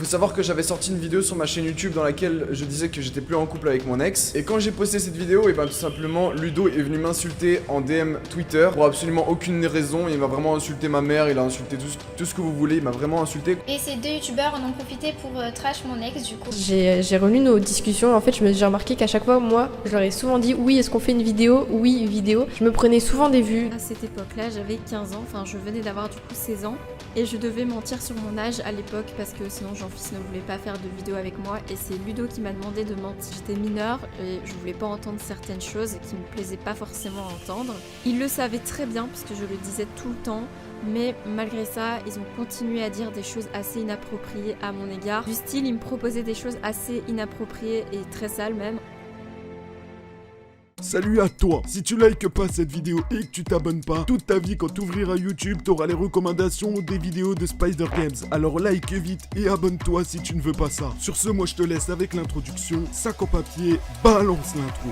Faut savoir que j'avais sorti une vidéo sur ma chaîne YouTube dans laquelle je disais que j'étais plus en couple avec mon ex. Et quand j'ai posté cette vidéo, et ben tout simplement, Ludo est venu m'insulter en DM Twitter pour absolument aucune raison. Il m'a vraiment insulté ma mère, il a insulté tout ce que vous voulez, il m'a vraiment insulté. Et ces deux youtubeurs en ont profité pour trash mon ex du coup. J'ai relu nos discussions, en fait j'ai remarqué qu'à chaque fois, moi, je leur ai souvent dit oui, est-ce qu'on fait une vidéo? Oui, vidéo. Je me prenais souvent des vues. À cette époque-là, j'avais 15 ans, enfin je venais d'avoir du coup 16 ans. Et je devais mentir sur mon âge à l'époque parce que sinon Jean-Fils ne voulait pas faire de vidéo avec moi. Et c'est Ludo qui m'a demandé de mentir. J'étais mineure et je voulais pas entendre certaines choses qui me plaisaient pas forcément à entendre. Il le savait très bien puisque je le disais tout le temps. Mais malgré ça, ils ont continué à dire des choses assez inappropriées à mon égard. Du style, ils me proposaient des choses assez inappropriées et très sales même. Salut à toi. Si tu likes pas cette vidéo et que tu t'abonnes pas, toute ta vie quand tu ouvriras YouTube, t'auras les recommandations des vidéos de Spider Games. Alors like vite et abonne-toi si tu ne veux pas ça. Sur ce, moi je te laisse avec l'introduction. Sac en papier, balance l'intro.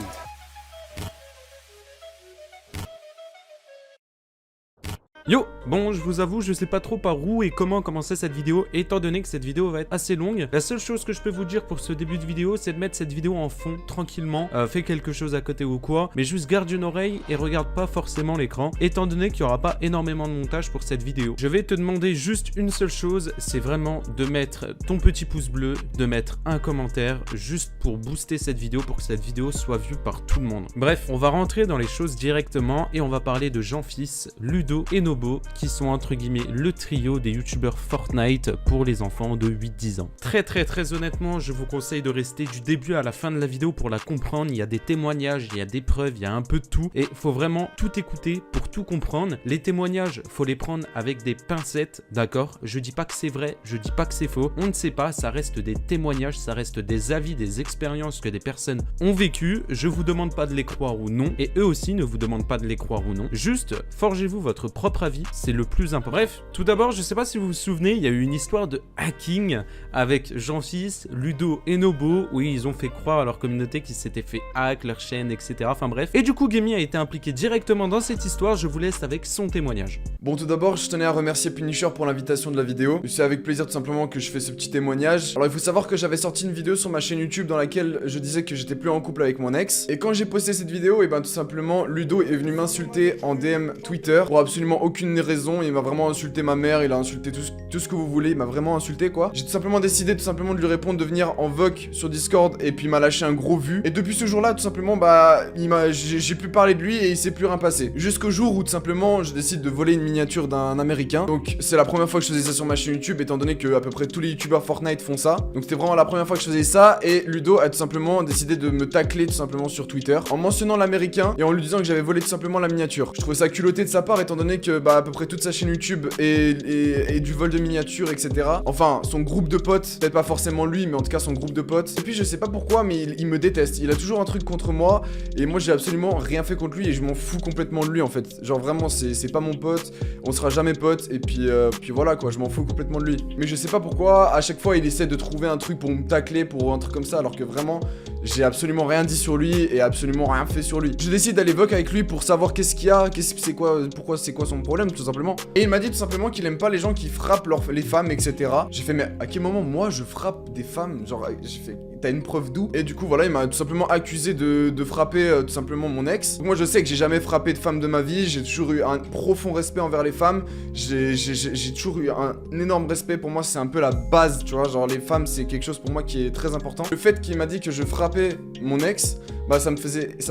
Yo, bon je vous avoue je sais pas trop par où et comment commencer cette vidéo étant donné que cette vidéo va être assez longue. La seule chose que je peux vous dire pour ce début de vidéo c'est de mettre cette vidéo en fond tranquillement, fais quelque chose à côté ou quoi, mais juste garde une oreille et regarde pas forcément l'écran étant donné qu'il y aura pas énormément de montage pour cette vidéo. Je vais te demander juste une seule chose, c'est vraiment de mettre ton petit pouce bleu, de mettre un commentaire juste pour booster cette vidéo, pour que cette vidéo soit vue par tout le monde. Bref, on va rentrer dans les choses directement et on va parler de Jean-Fils, Ludo et Nobo qui sont entre guillemets le trio des youtubeurs Fortnite pour les enfants de 8-10 ans. Très honnêtement, je vous conseille de rester du début à la fin de la vidéo pour la comprendre. Il y a des témoignages, il y a des preuves, il y a un peu de tout et faut vraiment tout écouter pour tout comprendre. Les témoignages, faut les prendre avec des pincettes, d'accord? Je dis pas que c'est vrai, je dis pas que c'est faux. On ne sait pas, ça reste des témoignages, ça reste des avis, des expériences que des personnes ont vécues. Je vous demande pas de les croire ou non et eux aussi ne vous demandent pas de les croire ou non. Juste, forgez-vous votre propre avis, c'est le plus important. Bref, tout d'abord, je sais pas si vous vous souvenez, il y a eu une histoire de hacking avec Jean-Fils, Ludo et Nobo, où ils ont fait croire à leur communauté qu'ils s'étaient fait hack, leur chaîne, etc. Enfin bref. Et du coup, Gamey a été impliqué directement dans cette histoire, je vous laisse avec son témoignage. Bon, tout d'abord, je tenais à remercier Punisher pour l'invitation de la vidéo. C'est avec plaisir tout simplement que je fais ce petit témoignage. Alors, il faut savoir que j'avais sorti une vidéo sur ma chaîne YouTube dans laquelle je disais que j'étais plus en couple avec mon ex. Et quand j'ai posté cette vidéo, et ben tout simplement, Ludo est venu m'insulter en DM Twitter pour absolument aucune raison. Il m'a vraiment insulté ma mère, il a insulté tout ce que vous voulez, il m'a vraiment insulté quoi. J'ai tout simplement décidé de lui répondre de venir en voc sur Discord et puis il m'a lâché un gros vu. Et depuis ce jour-là, tout simplement, bah, j'ai plus parlé de lui et il s'est plus rien passé. Jusqu'au jour où tout simplement, je décide de voler une miniature d'un américain. Donc c'est la première fois que je faisais ça sur ma chaîne YouTube, étant donné que à peu près tous les youtubeurs Fortnite font ça. Donc c'était vraiment la première fois que je faisais ça et Ludo a tout simplement décidé de me tacler tout simplement sur Twitter en mentionnant l'américain et en lui disant que j'avais volé tout simplement la miniature. Je trouvais ça culotté de sa part étant donné que bah à peu près toute sa chaîne YouTube et du vol de miniatures, etc. Enfin, son groupe de potes, peut-être pas forcément lui, mais en tout cas son groupe de potes. Et puis je sais pas pourquoi, mais il me déteste. Il a toujours un truc contre moi et moi j'ai absolument rien fait contre lui et je m'en fous complètement de lui en fait. Genre vraiment, c'est pas mon pote, on sera jamais potes et puis voilà quoi, je m'en fous complètement de lui. Mais je sais pas pourquoi, à chaque fois il essaie de trouver un truc pour me tacler, pour un truc comme ça, alors que vraiment, j'ai absolument rien dit sur lui et absolument rien fait sur lui. Je décide d'aller voc avec lui pour savoir qu'est-ce qu'il y a, c'est quoi son problème tout simplement. Et il m'a dit tout simplement qu'il aime pas les gens qui frappent les femmes, etc. J'ai fait, mais à quel moment moi je frappe des femmes? Genre, j'ai fait, t'as une preuve d'où? Et du coup, voilà, il m'a tout simplement accusé de frapper tout simplement mon ex. Donc, moi, je sais que j'ai jamais frappé de femme de ma vie. J'ai toujours eu un profond respect envers les femmes. J'ai toujours eu un énorme respect. Pour moi, c'est un peu la base, tu vois. Genre, les femmes, c'est quelque chose pour moi qui est très important. Le fait qu'il m'a dit que je frappais mon ex, bah ça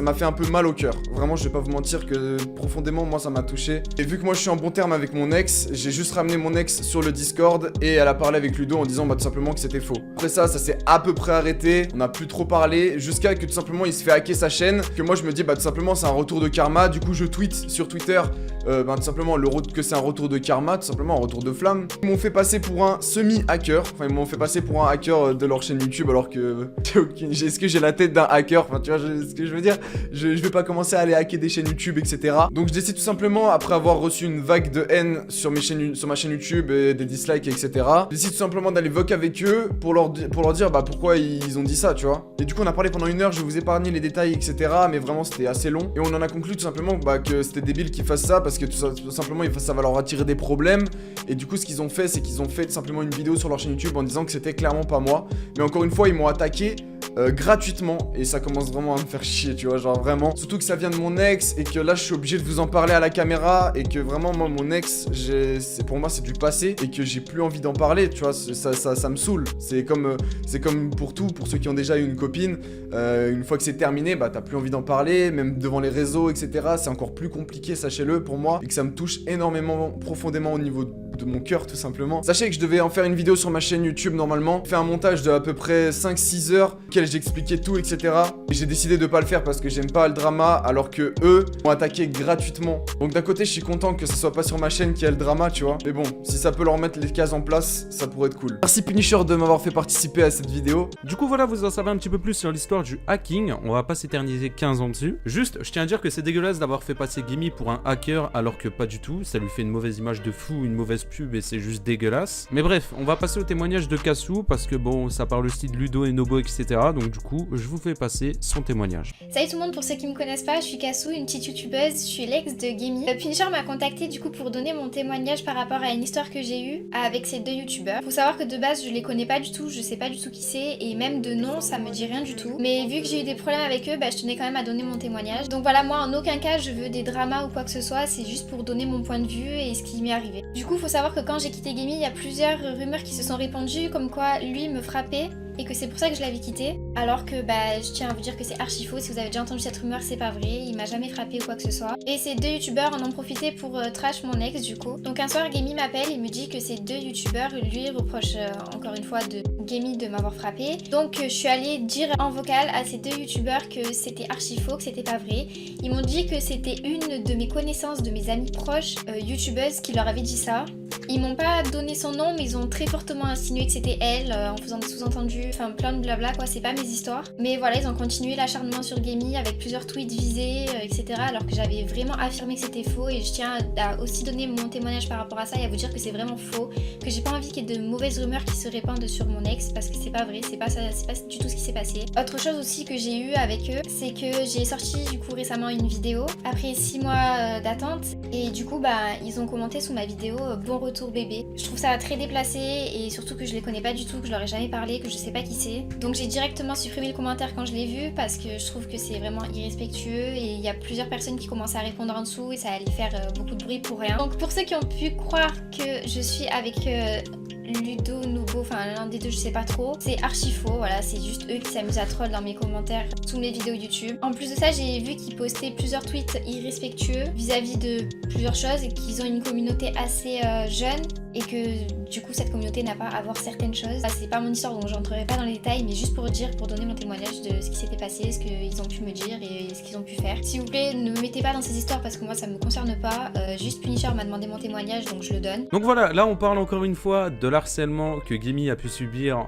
m'a fait un peu mal au cœur. Vraiment, je vais pas vous mentir que profondément, moi, ça m'a touché. Et vu que moi, je suis en bon terme avec mon ex, j'ai juste ramené mon ex sur le Discord et elle a parlé avec Ludo en disant bah tout simplement que c'était faux. Après ça s'est à peu près arrêté. On a plus trop parlé jusqu'à que tout simplement il se fait hacker sa chaîne. Que moi, je me dis bah tout simplement c'est un retour de karma. Du coup, je tweet sur Twitter bah tout simplement que c'est un retour de karma, tout simplement un retour de flamme. Ils m'ont fait passer pour un semi-hacker. Enfin, ils m'ont fait passer pour un hacker de leur chaîne YouTube alors que est-ce que j'ai la tête d'un hacker? Enfin, tu vois ce que je veux dire? Je vais pas commencer à aller hacker des chaînes YouTube, etc. Donc je décide tout simplement, après avoir reçu une vague de haine sur ma chaîne YouTube et des dislikes, etc. Je décide tout simplement d'aller voc avec eux pour leur dire bah pourquoi ils qu'ils ont dit ça, tu vois. Et du coup, on a parlé pendant 1 heure, je vais vous épargner les détails, etc. Mais vraiment, c'était assez long. Et on en a conclu tout simplement que c'était débile qu'ils fassent ça parce que tout simplement, ça va leur attirer des problèmes. Et du coup, ce qu'ils ont fait, c'est qu'ils ont fait tout simplement une vidéo sur leur chaîne YouTube en disant que c'était clairement pas moi. Mais encore une fois, ils m'ont attaqué gratuitement, et ça commence vraiment à me faire chier, tu vois, genre vraiment, surtout que ça vient de mon ex et que là je suis obligé de vous en parler à la caméra et que vraiment moi mon ex, pour moi c'est du passé et que j'ai plus envie d'en parler, tu vois, ça me saoule. C'est comme pour tout, pour ceux qui ont déjà eu une copine, une fois que c'est terminé, bah t'as plus envie d'en parler, même devant les réseaux, etc. C'est encore plus compliqué, sachez-le, pour moi, et que ça me touche énormément, profondément au niveau de mon cœur, tout simplement. Sachez que je devais en faire une vidéo sur ma chaîne YouTube normalement, faire un montage de à peu près 5-6 heures, auquel j'expliquais tout, etc. Et j'ai décidé de pas le faire parce que j'aime pas le drama, alors que eux m'ont attaqué gratuitement. Donc d'un côté, je suis content que ce soit pas sur ma chaîne qu'il y a le drama, tu vois. Mais bon, si ça peut leur mettre les cases en place, ça pourrait être cool. Merci Punisher de m'avoir fait participer à cette vidéo. Du coup voilà, vous en savez un petit peu plus sur l'histoire du hacking, on va pas s'éterniser 15 ans dessus. Juste, je tiens à dire que c'est dégueulasse d'avoir fait passer Gimme pour un hacker alors que pas du tout, ça lui fait une mauvaise image de fou, une mauvaise pub et c'est juste dégueulasse. Mais bref, on va passer au témoignage de Kassou parce que bon, ça parle aussi de Ludo et Nobo, etc. Donc du coup, je vous fais passer son témoignage. Salut tout le monde, pour ceux qui me connaissent pas, je suis Kassou, une petite youtubeuse, je suis l'ex de Gimme. Punisher m'a contacté du coup pour donner mon témoignage par rapport à une histoire que j'ai eue avec ces 2 youtubeurs. Faut savoir que de base je les connais pas du tout, je sais pas du tout qui c'est et même de nom ça me dit rien du tout. Mais vu que j'ai eu des problèmes avec eux, bah je tenais quand même à donner mon témoignage. Donc voilà, moi en aucun cas je veux des dramas ou quoi que ce soit, c'est juste pour donner mon point de vue et ce qui m'est arrivé. Du coup faut savoir que quand j'ai quitté Gimme, il y a plusieurs rumeurs qui se sont répandues comme quoi lui me frappait et que c'est pour ça que je l'avais quitté, alors que bah je tiens à vous dire que c'est archi faux. Si vous avez déjà entendu cette rumeur, c'est pas vrai, il m'a jamais frappé ou quoi que ce soit. Et ces 2 youtubeurs en ont profité pour trash mon ex du coup. Donc un soir Gimme m'appelle, il me dit que ces 2 youtubeurs lui reprochent encore une fois de Gimme de m'avoir frappé. Donc je suis allée dire en vocal à ces 2 youtubeurs que c'était archi faux, que c'était pas vrai. Ils m'ont dit que c'était une de mes connaissances, de mes amies proches youtubeuses qui leur avait dit ça. Ils m'ont pas donné son nom, mais ils ont très fortement insinué que c'était elle, en faisant des sous-entendus, enfin plein de blabla quoi, c'est pas mes histoires. Mais voilà, ils ont continué l'acharnement sur Gimme avec plusieurs tweets visés, etc. Alors que j'avais vraiment affirmé que c'était faux et je tiens à aussi donner mon témoignage par rapport à ça et à vous dire que c'est vraiment faux, que j'ai pas envie qu'il y ait de mauvaises rumeurs qui se répandent sur mon ex parce que c'est pas vrai, c'est pas du tout ce qui s'est passé. Autre chose aussi que j'ai eu avec eux, c'est que j'ai sorti du coup récemment une vidéo après 6 mois d'attente et du coup bah ils ont commenté sous ma vidéo bon retour bébé. Je trouve ça très déplacé et surtout que je les connais pas du tout, que je leur ai jamais parlé, que je sais pas qui c'est. Donc j'ai directement supprimé le commentaire quand je l'ai vu parce que je trouve que c'est vraiment irrespectueux et il y a plusieurs personnes qui commencent à répondre en dessous et ça allait faire beaucoup de bruit pour rien. Donc pour ceux qui ont pu croire que je suis avec Ludo, Nobo, enfin l'un des 2 je sais pas trop, c'est archi faux, voilà, c'est juste eux qui s'amusent à troll dans mes commentaires sous mes vidéos YouTube. En plus de ça, j'ai vu qu'ils postaient plusieurs tweets irrespectueux vis-à-vis de plusieurs choses et qu'ils ont une communauté assez jeune et que du coup cette communauté n'a pas à voir certaines choses. C'est pas mon histoire donc j'entrerai pas dans les détails, mais juste pour donner mon témoignage de ce qui s'était passé, ce qu'ils ont pu me dire et ce qu'ils ont pu faire. S'il vous plaît, ne me mettez pas dans ces histoires parce que moi ça me concerne pas, juste Punisher m'a demandé mon témoignage donc je le donne. Donc voilà, là on parle encore une fois de l'harcèlement que Gimme a pu subir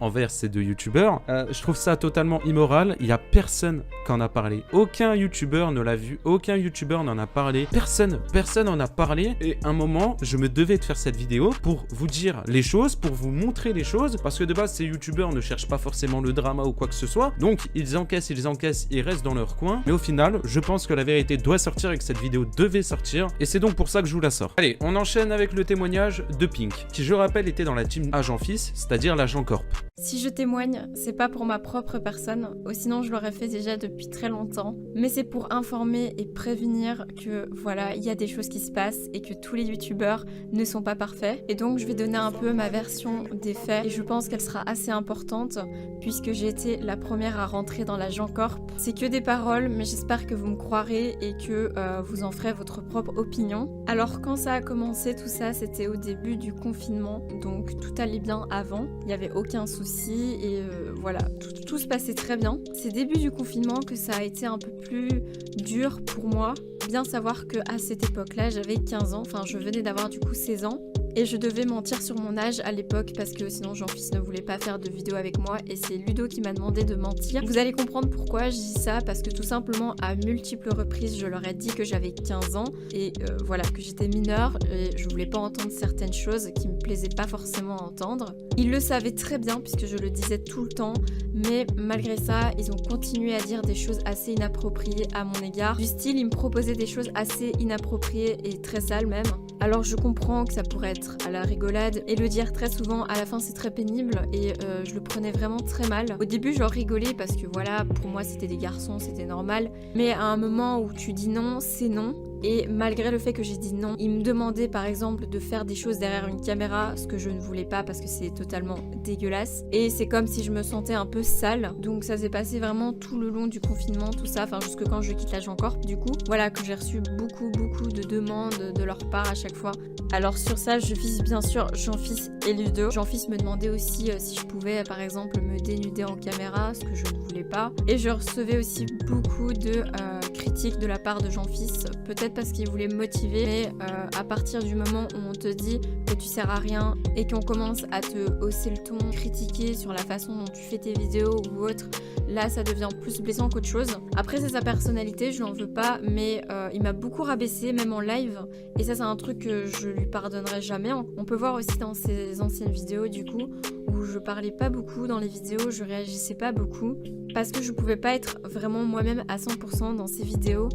envers ces 2 youtubeurs. Je trouve ça totalement immoral, il y a personne qui en a parlé. Aucun youtubeur ne l'a vu, aucun youtubeur n'en a parlé, personne en a parlé et à un moment je me devais de faire cette vidéo pour vous dire les choses, pour vous montrer les choses parce que de base ces youtubeurs ne cherchent pas forcément le drama ou quoi que ce soit, donc ils encaissent, ils restent dans leur coin, mais au final je pense que la vérité doit sortir et que cette vidéo devait sortir et c'est donc pour ça que je vous la sors. Allez, on enchaîne avec le témoignage de Pink qui je rappelle était dans la team Agent Fils, c'est-à-dire l'agent Corp. Si je témoigne, c'est pas pour ma propre personne, ou sinon je l'aurais fait déjà depuis très longtemps, mais c'est pour informer et prévenir que voilà, il y a des choses qui se passent et que tous les youtubeurs ne sont pas parfaits. Et donc je vais donner un peu ma version des faits et je pense qu'elle sera assez importante puisque j'ai été la première à rentrer dans l'agent Corp. C'est que des paroles, mais j'espère que vous me croirez et que vous en ferez votre propre opinion. Alors quand ça a commencé tout ça, c'était au début du confinement, donc tout allait bien avant, il n'y avait aucun souci. Et voilà, tout se passait très bien. C'est début du confinement que ça a été un peu plus dur pour moi. Bien savoir qu'à cette époque-là, j'avais 15 ans, enfin je venais d'avoir du coup 16 ans. et je devais mentir sur mon âge à l'époque parce que sinon Jean-Fils ne voulait pas faire de vidéo avec moi et c'est Ludo qui m'a demandé de mentir. Vous allez comprendre pourquoi je dis ça, parce que tout simplement à multiples reprises je leur ai dit que j'avais 15 ans et voilà, que j'étais mineure et je voulais pas entendre certaines choses qui me plaisaient pas forcément à entendre. Ils le savaient très bien puisque je le disais tout le temps, mais malgré ça ils ont continué à dire des choses assez inappropriées à mon égard. Du style, ils me proposaient des choses assez inappropriées et très sales même. Alors je comprends que ça pourrait être à la rigolade et le dire très souvent à la fin c'est très pénible et je le prenais vraiment très mal. Au début je leur rigolais parce que voilà, pour moi c'était des garçons, c'était normal, mais à un moment où tu dis non, c'est non. Et malgré le fait que j'ai dit non, ils me demandaient par exemple de faire des choses derrière une caméra, ce que je ne voulais pas parce que c'est totalement dégueulasse. Et c'est comme si je me sentais un peu sale. Donc ça s'est passé vraiment tout le long du confinement, tout ça, enfin jusque quand je quitte l'Agent Corp du coup. Voilà, que j'ai reçu beaucoup de demandes de leur part à chaque fois. Alors sur ça, je vise bien sûr Jean-Fils et Ludo. Jean-Fils me demandait aussi si je pouvais par exemple me dénuder en caméra, ce que je ne voulais pas. Et je recevais aussi beaucoup de critiques de la part de Jean-Fils, peut-être parce qu'il voulait me motiver, mais à partir du moment où on te dit que tu sers à rien et qu'on commence à te hausser le ton, critiquer sur la façon dont tu fais tes vidéos ou autre, là ça devient plus blessant qu'autre chose. Après c'est sa personnalité, je l'en veux pas, mais il m'a beaucoup rabaissé, même en live, et ça c'est un truc que je lui pardonnerai jamais. On peut voir aussi dans ses anciennes vidéos du coup, où je parlais pas beaucoup dans les vidéos, je réagissais pas beaucoup, parce que je pouvais pas être vraiment moi-même à 100% dans ces vidéos,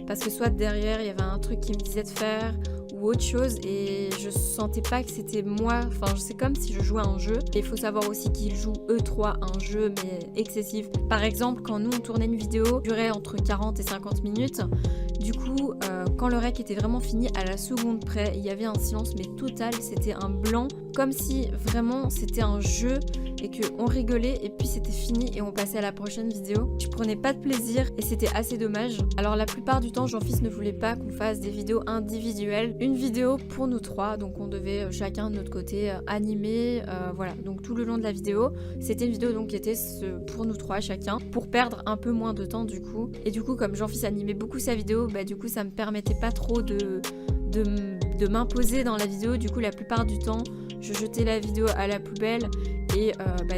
parce que soit derrière il y avait un truc qui me disait de faire ou autre chose et je sentais pas que c'était moi, enfin c'est comme si je jouais à un jeu. Et il faut savoir aussi qu'ils jouent eux trois un jeu mais excessif. Par exemple quand nous on tournait une vidéo, durait entre 40 et 50 minutes, du coup quand le rec était vraiment fini à la seconde près, il y avait un silence mais total, c'était un blanc, comme si vraiment c'était un jeu et qu'on rigolait et puis c'était fini et on passait à la prochaine vidéo. Je prenais pas de plaisir et c'était assez dommage. Alors la plupart du temps Jean-Fils ne voulait pas qu'on fasse des vidéos individuelles, une vidéo pour nous trois, donc on devait chacun de notre côté animer, voilà, donc tout le long de la vidéo c'était une vidéo donc qui était pour nous trois chacun, pour perdre un peu moins de temps du coup. Et du coup comme Jean-Fils animait beaucoup sa vidéo, bah du coup ça me permettait pas trop de m'imposer dans la vidéo. Du coup la plupart du temps je jetais la vidéo à la poubelle et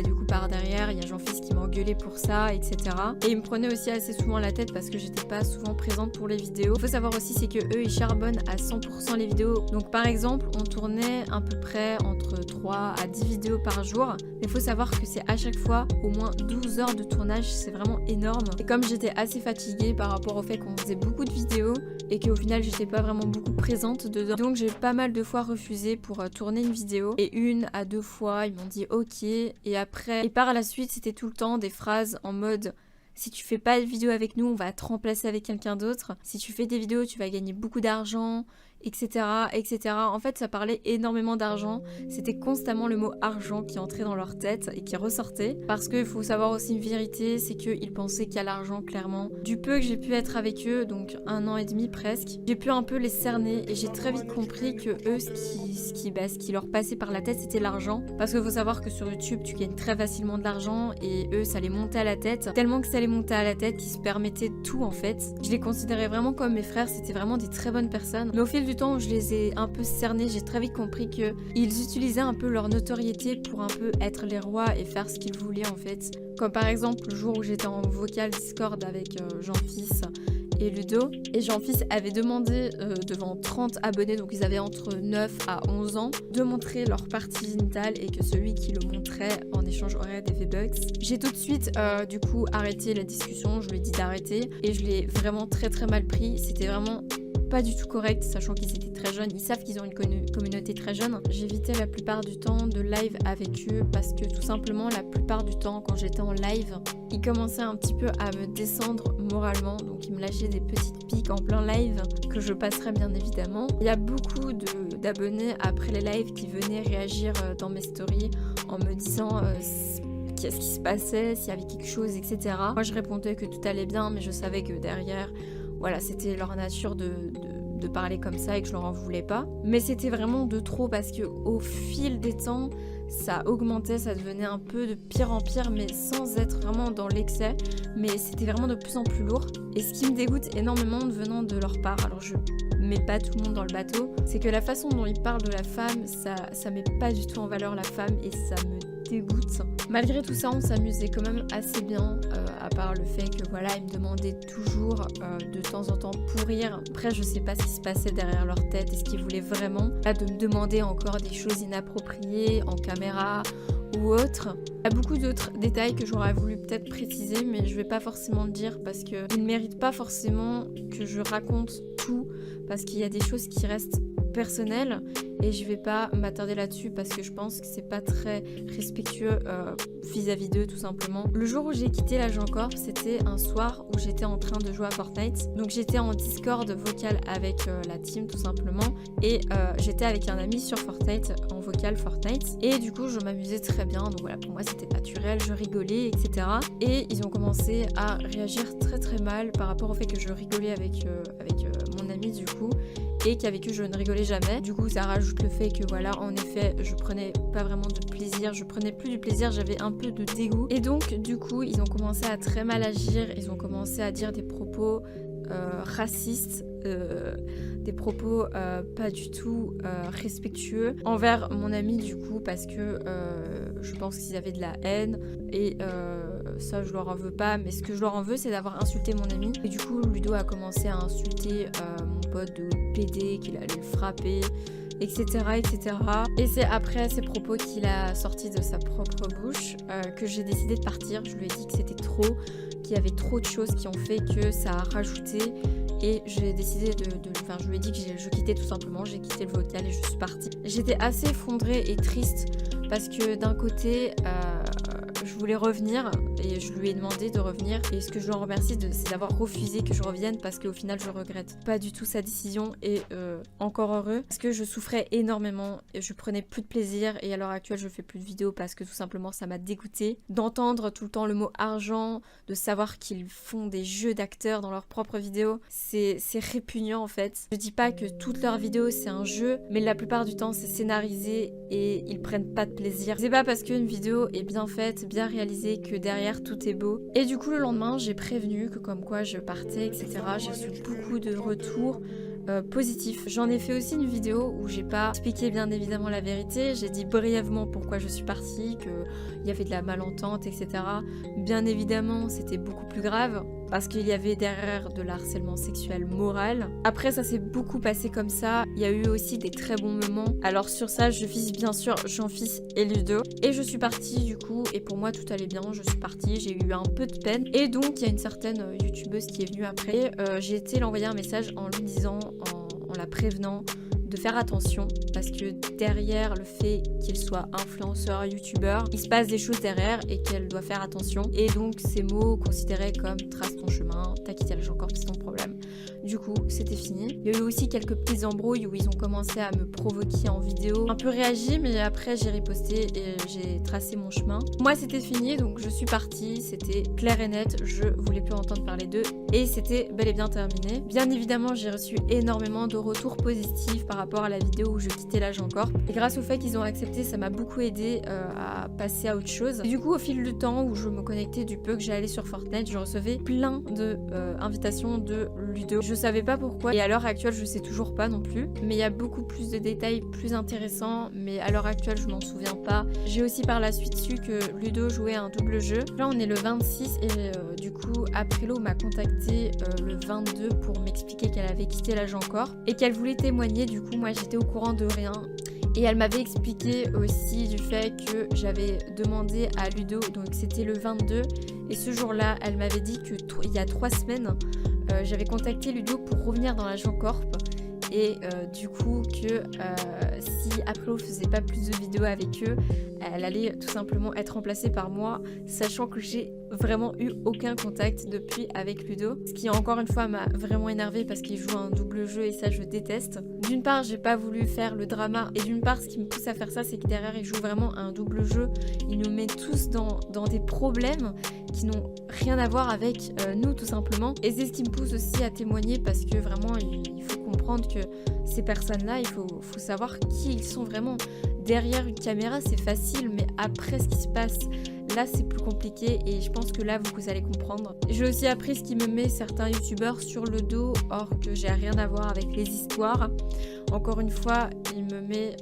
du coup par derrière il y a Jean-Fils qui m'engueulait pour ça, etc. Et il me prenait aussi assez souvent la tête parce que j'étais pas souvent présente pour les vidéos. Faut savoir aussi c'est que eux ils charbonnent à 100% les vidéos. Donc par exemple on tournait à peu près entre 3 à 10 vidéos par jour, mais faut savoir que c'est à chaque fois au moins 12 heures de tournage, c'est vraiment énorme. Et comme j'étais assez fatiguée par rapport au fait qu'on faisait beaucoup de vidéos et qu'au final j'étais pas vraiment beaucoup présente dedans, donc j'ai pas mal de fois refusé pour tourner une vidéo, et 1 à 2 fois ils m'ont dit ok, et après et par la suite c'était tout le temps des phrases en mode si tu fais pas de vidéo avec nous on va te remplacer avec quelqu'un d'autre, si tu fais des vidéos tu vas gagner beaucoup d'argent, etc., etc. En fait ça parlait énormément d'argent, c'était constamment le mot argent qui entrait dans leur tête et qui ressortait, parce qu'il faut savoir aussi une vérité, c'est qu'ils pensaient qu'à l'argent clairement. Du peu que j'ai pu être avec eux, donc 1 an et demi presque, j'ai pu un peu les cerner et j'ai très vite compris que eux ce qui leur passait par la tête c'était l'argent, parce qu'il faut savoir que sur YouTube tu gagnes très facilement de l'argent et eux ça les montait à la tête, tellement que ça les montait à la tête qu'ils se permettaient tout en fait. Je les considérais vraiment comme mes frères, c'était vraiment des très bonnes personnes, mais au fil du temps où je les ai un peu cernés, j'ai très vite compris que ils utilisaient un peu leur notoriété pour un peu être les rois et faire ce qu'ils voulaient en fait. Comme par exemple le jour où j'étais en vocal Discord avec Jean-Fils et Ludo, et Jean-Fils avait demandé devant 30 abonnés, donc ils avaient entre 9 à 11 ans, de montrer leur partie génitale et que celui qui le montrait en échange aurait des V-Bucks. J'ai tout de suite du coup arrêté la discussion, je lui ai dit d'arrêter et je l'ai vraiment très mal pris, c'était vraiment pas du tout correct, sachant qu'ils étaient très jeunes, ils savent qu'ils ont une communauté très jeune. J'évitais la plupart du temps de live avec eux parce que tout simplement la plupart du temps quand j'étais en live, ils commençaient un petit peu à me descendre moralement, donc ils me lâchaient des petites piques en plein live que je passerai bien évidemment. Il y a beaucoup d'abonnés après les lives qui venaient réagir dans mes stories en me disant qu'est-ce qui se passait, s'il y avait quelque chose, etc. Moi je répondais que tout allait bien, mais je savais que derrière, voilà, c'était leur nature de parler comme ça et que je leur en voulais pas. Mais c'était vraiment de trop parce que au fil des temps, ça augmentait, ça devenait un peu de pire en pire, mais sans être vraiment dans l'excès. Mais c'était vraiment de plus en plus lourd. Et ce qui me dégoûte énormément venant de leur part, alors je mais pas tout le monde dans le bateau, c'est que la façon dont il parle de la femme, ça met pas du tout en valeur la femme et ça me dégoûte. Malgré tout ça, on s'amusait quand même assez bien, à part le fait que voilà, ils me demandaient toujours de temps en temps pour rire. Après, je sais pas ce qui se passait derrière leur tête et ce qu'ils voulaient vraiment. Là, de me demander encore des choses inappropriées en caméra ou autre. Il y a beaucoup d'autres détails que j'aurais voulu peut-être préciser, mais je vais pas forcément le dire parce qu'ils ne méritent pas forcément que je raconte tout, parce qu'il y a des choses qui restent personnelles et je vais pas m'attarder là-dessus parce que je pense que c'est pas très respectueux vis-à-vis d'eux tout simplement. Le jour où j'ai quitté l'Agencorp, c'était un soir où j'étais en train de jouer à Fortnite. Donc j'étais en Discord vocal avec la team tout simplement et j'étais avec un ami sur Fortnite en vocal Fortnite et du coup je m'amusais très bien, donc voilà, pour moi c'était naturel, je rigolais etc. Et ils ont commencé à réagir très très mal par rapport au fait que je rigolais avec mon ami du coup et qu'avec eux je ne rigolais jamais. Du coup ça rajoute le fait que voilà, en effet je prenais pas vraiment de plaisir, je prenais plus du plaisir, j'avais un peu de dégoût et donc du coup ils ont commencé à très mal agir, ils ont commencé à dire des propos racistes, des propos pas du tout respectueux envers mon ami du coup parce que je pense qu'ils avaient de la haine et ça je leur en veux pas, mais ce que je leur en veux c'est d'avoir insulté mon ami et du coup Ludo a commencé à insulter mon pote de PD, qu'il allait le frapper etc. Et c'est après ces propos qu'il a sortis de sa propre bouche que j'ai décidé de partir. Je lui ai dit que c'était trop, qu'il y avait trop de choses qui ont fait que ça a rajouté et j'ai décidé enfin je lui ai dit que je quittais tout simplement, j'ai quitté le vocal et je suis partie. J'étais assez effondrée et triste parce que d'un côté je voulais revenir et je lui ai demandé de revenir et ce que je lui en remercie c'est d'avoir refusé que je revienne parce qu'au final je regrette pas du tout sa décision et encore heureux parce que je souffrais énormément et je prenais plus de plaisir et à l'heure actuelle je fais plus de vidéos parce que tout simplement ça m'a dégoûté d'entendre tout le temps le mot argent, de savoir qu'ils font des jeux d'acteurs dans leurs propres vidéos, c'est répugnant en fait. Je dis pas que toutes leurs vidéos c'est un jeu, mais la plupart du temps c'est scénarisé et ils prennent pas de plaisir. C'est pas parce qu'une vidéo est bien faite, bien réalisée que derrière tout est beau. Et du coup le lendemain j'ai prévenu que comme quoi je partais etc. J'ai reçu beaucoup de retours positif. J'en ai fait aussi une vidéo où j'ai pas expliqué bien évidemment la vérité, j'ai dit brièvement pourquoi je suis partie, qu'il y avait de la malentente, etc. Bien évidemment, c'était beaucoup plus grave parce qu'il y avait derrière de l'harcèlement sexuel moral. Après, ça s'est beaucoup passé comme ça. Il y a eu aussi des très bons moments. Alors sur ça, je vise bien sûr Jean-Fils et Ludo. Et je suis partie du coup, et pour moi tout allait bien, je suis partie, j'ai eu un peu de peine. Et donc, il y a une certaine youtubeuse qui est venue après. J'ai été l'envoyer un message en lui disant, en la prévenant de faire attention parce que derrière le fait qu'il soit influenceur, youtubeur, il se passe des choses derrière et qu'elle doit faire attention. Et donc ces mots considérés comme trace ton chemin, t'as quitté l'Agencorp, c'est ton problème. Du coup, c'était fini. Il y a eu aussi quelques petites embrouilles où ils ont commencé à me provoquer en vidéo. Un peu réagi, mais après j'ai riposté et j'ai tracé mon chemin. Moi, c'était fini, donc je suis partie. C'était clair et net, je voulais plus entendre parler d'eux. Et c'était bel et bien terminé. Bien évidemment, j'ai reçu énormément de retours positifs par rapport à la vidéo où je quittais l'Agencorp. Et grâce au fait qu'ils ont accepté, ça m'a beaucoup aidé à passer à autre chose. Et du coup, au fil du temps où je me connectais du peu que j'allais sur Fortnite, je recevais plein de invitations de Ludo. Je savais pas pourquoi et à l'heure actuelle je sais toujours pas non plus, mais il y a beaucoup plus de détails plus intéressants, mais à l'heure actuelle je m'en souviens pas. J'ai aussi par la suite su que Ludo jouait un double jeu. Là on est le 26 et du coup Aprilo m'a contacté le 22 pour m'expliquer qu'elle avait quitté l'Agencorp et qu'elle voulait témoigner. Du coup moi j'étais au courant de rien. Et elle m'avait expliqué aussi du fait que j'avais demandé à Ludo, donc c'était le 22, et ce jour-là, elle m'avait dit que il y a 3 semaines, j'avais contacté Ludo pour revenir dans l'Agencorp, et du coup que si Aprilo faisait pas plus de vidéos avec eux, elle allait tout simplement être remplacée par moi, sachant que j'ai vraiment eu aucun contact depuis avec Ludo, ce qui encore une fois m'a vraiment énervée parce qu'il joue un double jeu et ça je déteste. D'une part j'ai pas voulu faire le drama et d'une part ce qui me pousse à faire ça c'est que derrière il joue vraiment un double jeu, il nous met tous dans des problèmes qui n'ont rien à voir avec nous tout simplement, et c'est ce qui me pousse aussi à témoigner parce que vraiment il faut comprendre que ces personnes là il faut savoir qui ils sont vraiment. Derrière une caméra c'est facile, mais après ce qui se passe là c'est plus compliqué et je pense que là vous allez comprendre. J'ai aussi appris ce qui me met certains youtubeurs sur le dos, or que j'ai rien à voir avec les histoires. Encore une fois, il me met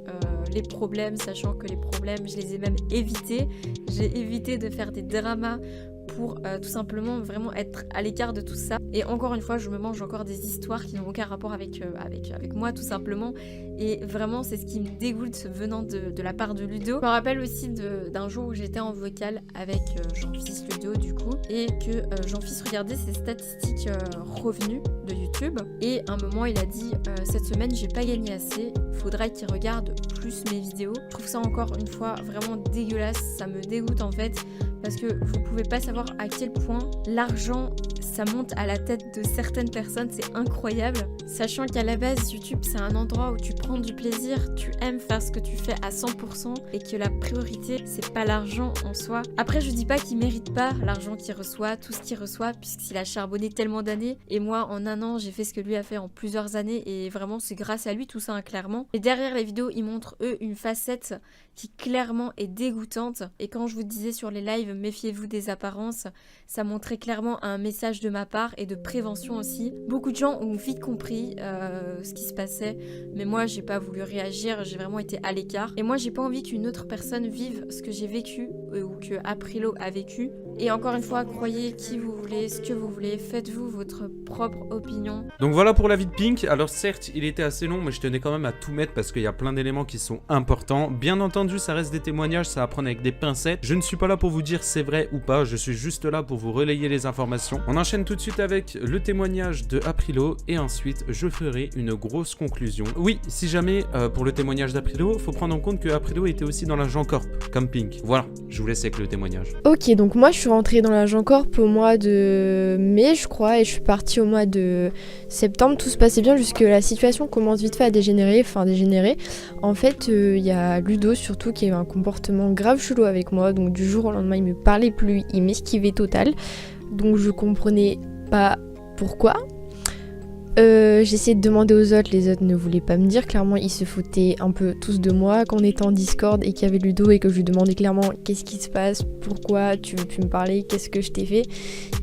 les problèmes, sachant que les problèmes je les ai même évités. J'ai évité de faire des dramas pour tout simplement vraiment être à l'écart de tout ça. Et encore une fois, je me mange encore des histoires qui n'ont aucun rapport avec moi tout simplement. Et vraiment, c'est ce qui me dégoûte venant de la part de Ludo. Je me rappelle aussi d'un jour où j'étais en vocal avec Jean-Fils Ludo du coup, et que Jean-Fils regardait ses statistiques revenus de YouTube. Et à un moment, il a dit cette semaine, j'ai pas gagné assez, faudrait qu'il regarde plus mes vidéos. Je trouve ça encore une fois vraiment dégueulasse, ça me dégoûte en fait. Parce que vous pouvez pas savoir à quel point l'argent, ça monte à la tête de certaines personnes, c'est incroyable. Sachant qu'à la base, YouTube, c'est un endroit où tu prends du plaisir, tu aimes faire ce que tu fais à 100% et que la priorité, c'est pas l'argent en soi. Après, je dis pas qu'il mérite pas l'argent qu'il reçoit, tout ce qu'il reçoit, puisqu'il a charbonné tellement d'années. Et moi, en un an, j'ai fait ce que lui a fait en plusieurs années et vraiment, c'est grâce à lui tout ça, hein, clairement. Et derrière les vidéos, ils montrent, eux, une facette qui clairement est dégoûtante. Et quand je vous disais sur les lives, méfiez-vous des apparences, ça montrait clairement un message de ma part et de prévention aussi. Beaucoup de gens ont vite compris ce qui se passait, mais moi j'ai pas voulu réagir, j'ai vraiment été à l'écart. Et moi j'ai pas envie qu'une autre personne vive ce que j'ai vécu ou que Aprilo a vécu. Et encore une fois, croyez qui vous voulez, ce que vous voulez, faites-vous votre propre opinion. Donc voilà pour la vie de Pink. Alors certes, il était assez long, mais je tenais quand même à tout mettre parce qu'il y a plein d'éléments qui sont importants. Bien entendu, ça reste des témoignages, ça va prendre avec des pincettes. Je ne suis pas là pour vous dire c'est vrai ou pas, je suis juste là pour vous relayer les informations. On enchaîne tout de suite avec le témoignage de Aprilo et ensuite je ferai une grosse conclusion. Oui, si jamais pour le témoignage d'Aprilo, faut prendre en compte que Aprilo était aussi dans l'agent Corp, comme Pink. Voilà, je vous laisse avec le témoignage. Ok, donc moi je suis rentrée dans l'agent Corp au mois de mai je crois et je suis partie au mois de septembre. Tout se passait bien jusque la situation commence vite fait à dégénérer. En fait, il y a Ludo surtout qui a eu un comportement grave chelou avec moi. Donc du jour au lendemain, il me parlait plus, il m'esquivait total. Donc je comprenais pas pourquoi. J'essayais de demander aux autres, les autres ne voulaient pas me dire. Clairement, ils se foutaient un peu tous de moi. Quand on était en Discord et qu'il y avait Ludo et que je lui demandais clairement qu'est-ce qui se passe, pourquoi tu veux plus me parler, qu'est-ce que je t'ai fait,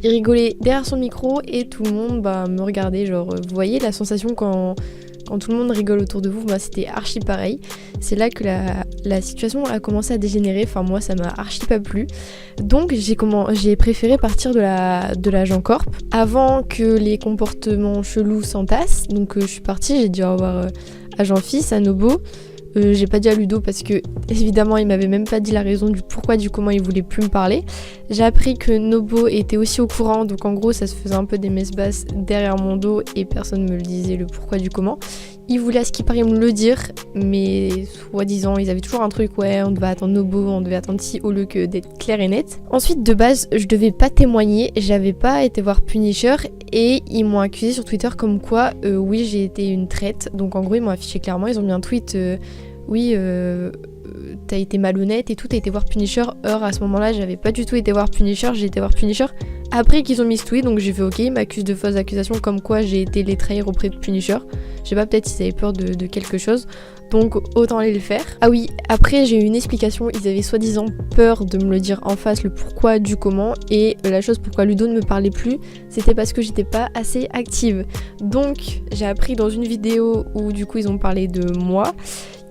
il rigolait derrière son micro et tout le monde me regardait. Genre, vous voyez la sensation quand tout le monde rigole autour de vous, moi c'était archi pareil. C'est là que la situation a commencé à dégénérer, enfin moi ça m'a archi pas plu. Donc j'ai préféré partir de l'agent Corp avant que les comportements chelous s'entassent. Donc je suis partie, j'ai dit au revoir à Jean-Fils, à Nobo. J'ai pas dit à Ludo parce que évidemment il m'avait même pas dit la raison du pourquoi du comment il voulait plus me parler. J'ai appris que Nobo était aussi au courant, donc en gros ça se faisait un peu des messes basses derrière mon dos et personne me le disait le pourquoi du comment. Ils voulaient à ce qui paraît me le dire, mais soi-disant ils avaient toujours un truc, ouais on devait attendre Nobo, on devait attendre si au lieu que d'être clair et net. Ensuite de base je devais pas témoigner, j'avais pas été voir Punisher et ils m'ont accusé sur Twitter comme quoi oui j'ai été une traite. Donc en gros ils m'ont affiché clairement, ils ont mis un tweet oui t'as été malhonnête et tout, t'as été voir Punisher. Or à ce moment-là j'avais pas du tout été voir Punisher, j'ai été voir Punisher après qu'ils ont mis ce tweet, donc j'ai fait ok, ils m'accusent de fausses accusations comme quoi j'ai été les trahir auprès de Punisher. Je sais pas, peut-être s'ils avaient peur de quelque chose, donc autant aller le faire. Ah oui, après j'ai eu une explication, ils avaient soi-disant peur de me le dire en face, le pourquoi du comment, et la chose pourquoi Ludo ne me parlait plus, c'était parce que j'étais pas assez active. Donc j'ai appris dans une vidéo où du coup ils ont parlé de moi,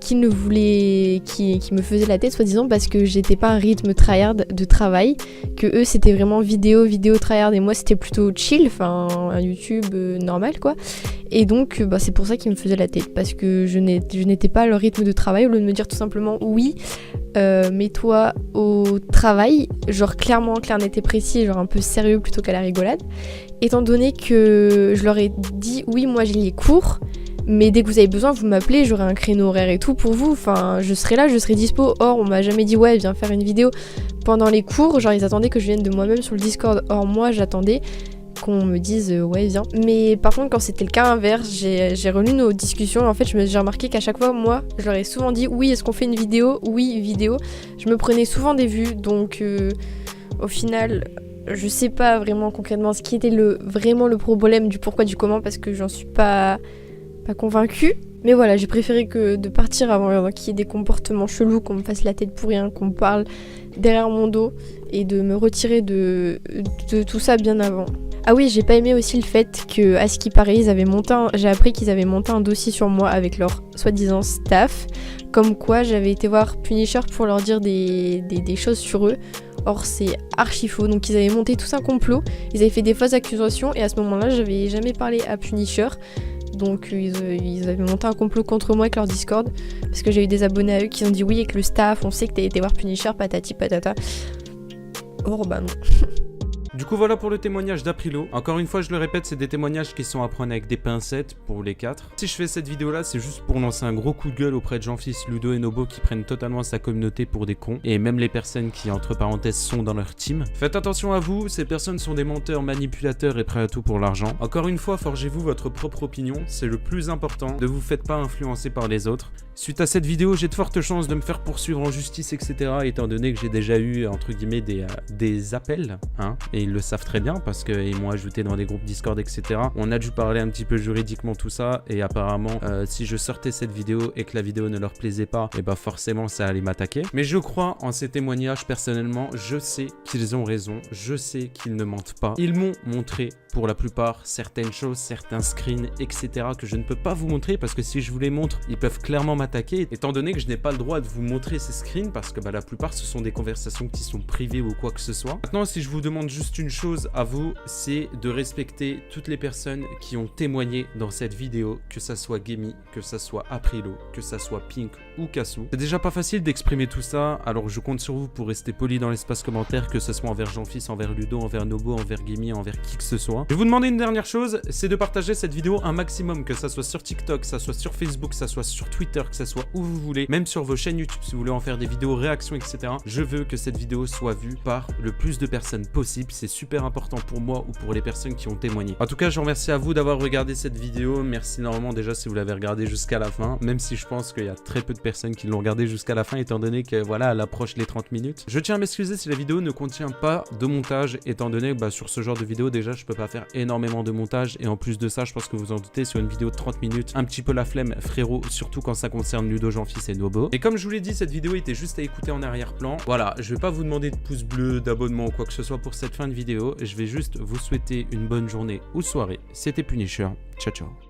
qui me faisait la tête soi-disant parce que j'étais pas un rythme tryhard de travail, que eux c'était vraiment vidéo tryhard et moi c'était plutôt chill, enfin un YouTube normal quoi. Et donc c'est pour ça qu'ils me faisaient la tête, parce que je n'étais pas à leur rythme de travail, au lieu de me dire tout simplement oui mets-toi au travail, genre clairement clair net et précis, genre un peu sérieux plutôt qu'à la rigolade, étant donné que je leur ai dit oui moi j'ai les cours, mais dès que vous avez besoin, vous m'appelez, j'aurai un créneau horaire et tout pour vous, enfin je serai là, je serai dispo. Or on m'a jamais dit ouais viens faire une vidéo pendant les cours, genre ils attendaient que je vienne de moi-même sur le Discord. Or moi j'attendais qu'on me dise ouais viens. Mais par contre quand c'était le cas inverse, j'ai relu nos discussions, en fait j'ai remarqué qu'à chaque fois moi je leur ai souvent dit oui est-ce qu'on fait une vidéo, oui vidéo. Je me prenais souvent des vues, donc au final je sais pas vraiment concrètement ce qui était vraiment le problème du pourquoi du comment, parce que j'en suis pas convaincue. Mais voilà, j'ai préféré que de partir avant qu'il y ait des comportements chelous, qu'on me fasse la tête pour rien, qu'on me parle derrière mon dos et de me retirer de tout ça bien avant. Ah oui, j'ai pas aimé aussi le fait que, à ce qui paraît, j'ai appris qu'ils avaient monté un dossier sur moi avec leur soi-disant staff, comme quoi j'avais été voir Punisher pour leur dire des choses sur eux. Or c'est archi faux, donc ils avaient monté tout un complot, ils avaient fait des fausses accusations et à ce moment-là j'avais jamais parlé à Punisher. Donc ils avaient monté un complot contre moi avec leur Discord, parce que j'ai eu des abonnés à eux qui ont dit oui avec le staff, on sait que t'as été voir Punisher, patati patata. Or bah non. Du coup voilà pour le témoignage d'Aprilo. Encore une fois je le répète, c'est des témoignages qui sont à prendre avec des pincettes pour les 4. Si je fais cette vidéo là, c'est juste pour lancer un gros coup de gueule auprès de Jean-Fils, Ludo et Nobo qui prennent totalement sa communauté pour des cons. Et même les personnes qui entre parenthèses sont dans leur team. Faites attention à vous, ces personnes sont des menteurs, manipulateurs et prêts à tout pour l'argent. Encore une fois, forgez-vous votre propre opinion, c'est le plus important. Ne vous faites pas influencer par les autres. Suite à cette vidéo, j'ai de fortes chances de me faire poursuivre en justice, etc. Étant donné que j'ai déjà eu, entre guillemets, des appels, hein. Et ils le savent très bien parce qu'ils m'ont ajouté dans des groupes Discord, etc. On a dû parler un petit peu juridiquement tout ça. Et apparemment, si je sortais cette vidéo et que la vidéo ne leur plaisait pas, et bah forcément, ça allait m'attaquer. Mais je crois en ces témoignages, personnellement. Je sais qu'ils ont raison. Je sais qu'ils ne mentent pas. Ils m'ont montré, pour la plupart, certaines choses, certains screens, etc. que je ne peux pas vous montrer parce que si je vous les montre, ils peuvent clairement m'attaquer, étant donné que je n'ai pas le droit de vous montrer ces screens parce que bah, la plupart ce sont des conversations qui sont privées ou quoi que ce soit. Maintenant, si je vous demande juste une chose à vous, c'est de respecter toutes les personnes qui ont témoigné dans cette vidéo, que ça soit Gemi, que ça soit Aprilo, que ça soit Pink ou Kassou. C'est déjà pas facile d'exprimer tout ça, alors je compte sur vous pour rester poli dans l'espace commentaire, que ce soit envers Jean-Fils, envers Ludo, envers Nobo, envers Gemi, envers qui que ce soit. Je vais vous demander une dernière chose, c'est de partager cette vidéo un maximum, que ça soit sur TikTok, que ça soit sur Facebook, que ça soit sur Twitter, que ça soit où vous voulez, même sur vos chaînes YouTube si vous voulez en faire des vidéos réactions, etc. Je veux que cette vidéo soit vue par le plus de personnes possible, c'est super important pour moi ou pour les personnes qui ont témoigné. En tout cas, je vous remercie à vous d'avoir regardé cette vidéo, merci énormément déjà si vous l'avez regardé jusqu'à la fin, même si je pense qu'il y a très peu de personnes qui l'ont regardé jusqu'à la fin étant donné que voilà, elle approche les 30 minutes. Je tiens à m'excuser si la vidéo ne contient pas de montage étant donné que sur ce genre de vidéo déjà je peux pas faire énormément de montage et en plus de ça je pense que vous en doutez sur une vidéo de 30 minutes un petit peu la flemme frérot, surtout quand ça concerne Ludo, Jean-Fils et Nobo. Et comme je vous l'ai dit, cette vidéo était juste à écouter en arrière-plan. Voilà, je vais pas vous demander de pouce bleu, d'abonnement ou quoi que ce soit pour cette fin de vidéo, je vais juste vous souhaiter une bonne journée ou soirée. C'était Punisher, ciao ciao.